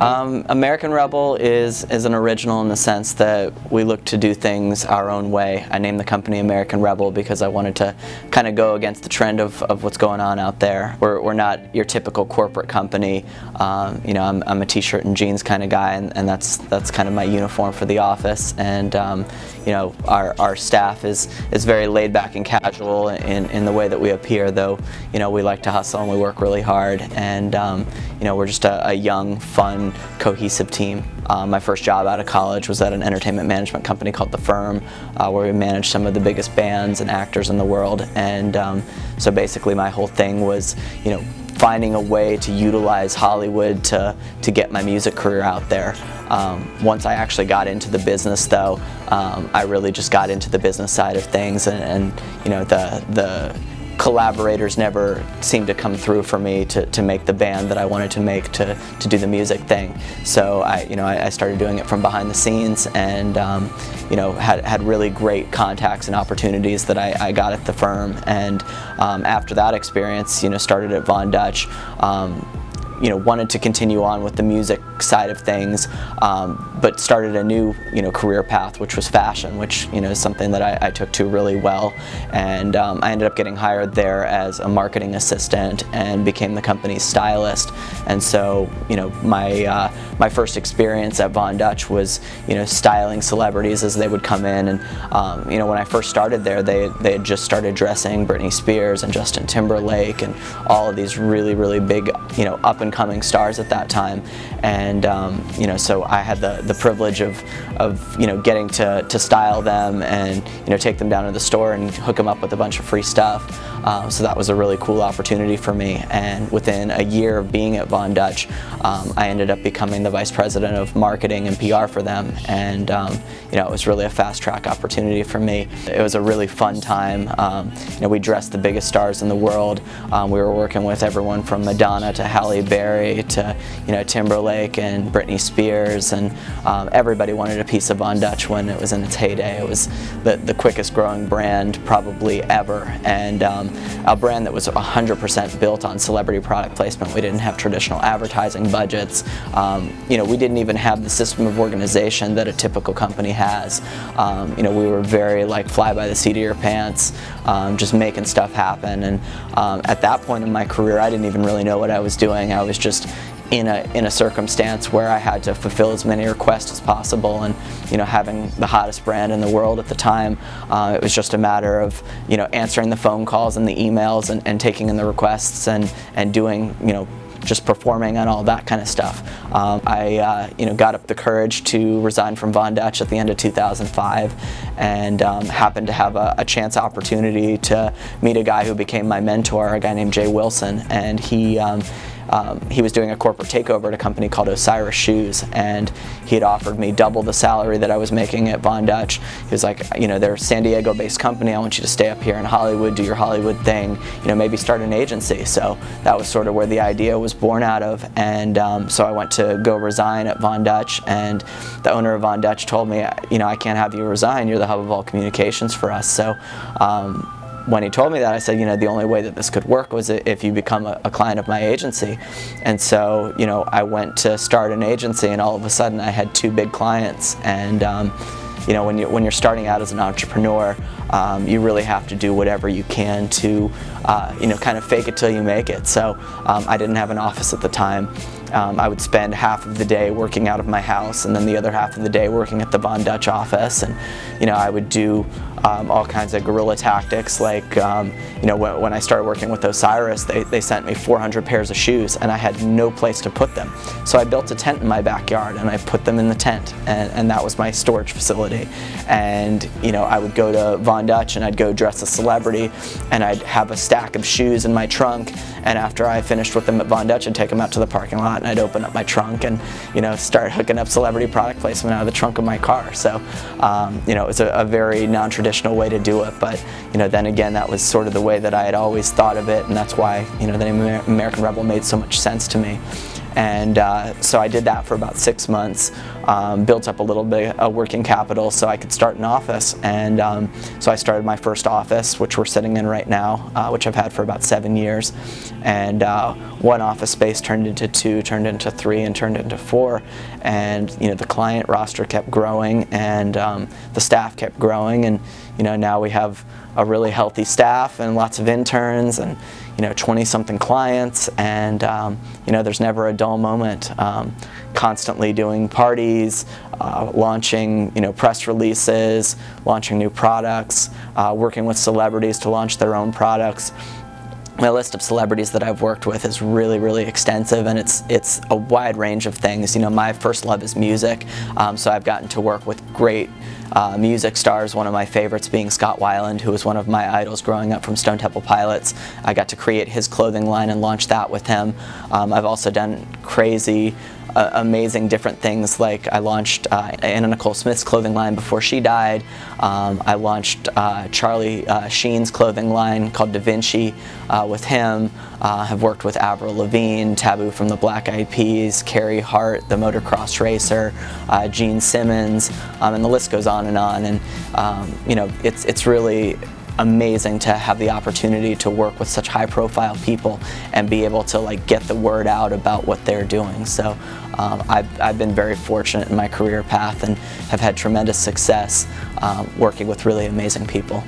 American Rebel is an original in the sense that we look to do things our own way. I named the company American Rebel because I wanted to kind of go against the trend of what's going on out there. We're not your typical corporate company. You know, I'm a t-shirt and jeans kind of guy, and that's kind of my uniform for the office. And you know, our staff is very laid back and casual in the way that we appear, though you know, we like to hustle and we work really hard, and you know, we're just a young, fun, cohesive team. My first job out of college was at an entertainment management company called The Firm, where we managed some of the biggest bands and actors in the world. And so basically my whole thing was, you know, finding a way to utilize Hollywood to get my music career out there. Once I actually got into the business, though, I really just got into the business side of things, and you know, the collaborators never seemed to come through for me to make the band that I wanted to make, to do the music thing. So I started doing it from behind the scenes, and you know, had really great contacts and opportunities that I got at the firm. And after that experience, you know, started at Von Dutch. You know, wanted to continue on with the music side of things, but started a new, you know, career path, which was fashion, which, you know, is something that I took to really well. And I ended up getting hired there as a marketing assistant and became the company's stylist. And so, you know, my first experience at Von Dutch was, you know, styling celebrities as they would come in. And you know, when I first started there, they had just started dressing Britney Spears and Justin Timberlake and all of these really big, you know, up and coming stars at that time. And you know, so I had the privilege of you know, getting to style them and, you know, take them down to the store and hook them up with a bunch of free stuff. So that was a really cool opportunity for me. And within a year of being at Von Dutch, I ended up becoming the vice president of marketing and PR for them. And you know, it was really a fast track opportunity for me. It was a really fun time. You know, we dressed the biggest stars in the world. We were working with everyone from Madonna to Halle Berry to, you know, Timberlake and Britney Spears, and everybody wanted a piece of Von Dutch when it was in its heyday. It was the quickest growing brand probably ever, and a brand that was 100% built on celebrity product placement. We didn't have traditional advertising budgets. You know, we didn't even have the system of organization that a typical company has. You know, we were very like fly by the seat of your pants, just making stuff happen. And at that point in my career, I didn't even really know what I was doing. I was just in a circumstance where I had to fulfill as many requests as possible, and you know, having the hottest brand in the world at the time, it was just a matter of, you know, answering the phone calls and the emails and taking in the requests and doing, you know, just performing and all that kind of stuff. I you know, got up the courage to resign from Von Dutch at the end of 2005, and happened to have a chance opportunity to meet a guy who became my mentor, a guy named Jay Wilson, and he was doing a corporate takeover at a company called Osiris Shoes, and he had offered me double the salary that I was making at Von Dutch. He was like, you know, they're a San Diego based company, I want you to stay up here in Hollywood, do your Hollywood thing, you know, maybe start an agency. So that was sort of where the idea was born out of. And so I went to go resign at Von Dutch, and the owner of Von Dutch told me, you know, I can't have you resign, you're the hub of all communications for us. So when he told me that, I said, you know, the only way that this could work was if you become a client of my agency. And so, you know, I went to start an agency, and all of a sudden I had 2 big clients. And you know, when you're starting out as an entrepreneur, you really have to do whatever you can to you know, kind of fake it till you make it. So I didn't have an office at the time. I would spend half of the day working out of my house, and then the other half of the day working at the Von Dutch office. And you know, I would do all kinds of guerrilla tactics, like you know, when I started working with Osiris, they sent me 400 pairs of shoes, and I had no place to put them. So I built a tent in my backyard, and I put them in the tent, and that was my storage facility. And you know, I would go to Von Dutch, and I'd go dress a celebrity, and I'd have a stack of shoes in my trunk, and after I finished with them at Von Dutch, I'd take them out to the parking lot, and I'd open up my trunk and, you know, start hooking up celebrity product placement out of the trunk of my car. So you know, it was a very non-traditional way to do it, but you know, then again, that was sort of the way that I had always thought of it, and that's why, you know, the name American Rebel made so much sense to me. And so I did that for about 6 months, built up a little bit of working capital so I could start an office. And so I started my first office, which we're sitting in right now, which I've had for about 7 years. And one office space turned into 2, turned into 3, and turned into 4. And the client roster kept growing, and the staff kept growing, and now we have a really healthy staff and lots of interns and 20-something clients, and there's never a dull moment. Constantly doing parties, launching press releases, launching new products, working with celebrities to launch their own products. My list of celebrities that I've worked with is really, really extensive, and it's a wide range of things. My first love is music, so I've gotten to work with great music stars, one of my favorites being Scott Weiland, who was one of my idols growing up from Stone Temple Pilots. I got to create his clothing line and launch that with him. I've also done crazy, amazing different things, like I launched Anna Nicole Smith's clothing line before she died. I launched Charlie Sheen's clothing line called Da Vinci with him. Have worked with Avril Lavigne, Taboo from the Black Eyed Peas, Carrie Hart, the motocross racer, Gene Simmons, and the list goes on. And it's really amazing to have the opportunity to work with such high-profile people and be able to get the word out about what they're doing. So I've been very fortunate in my career path and have had tremendous success working with really amazing people.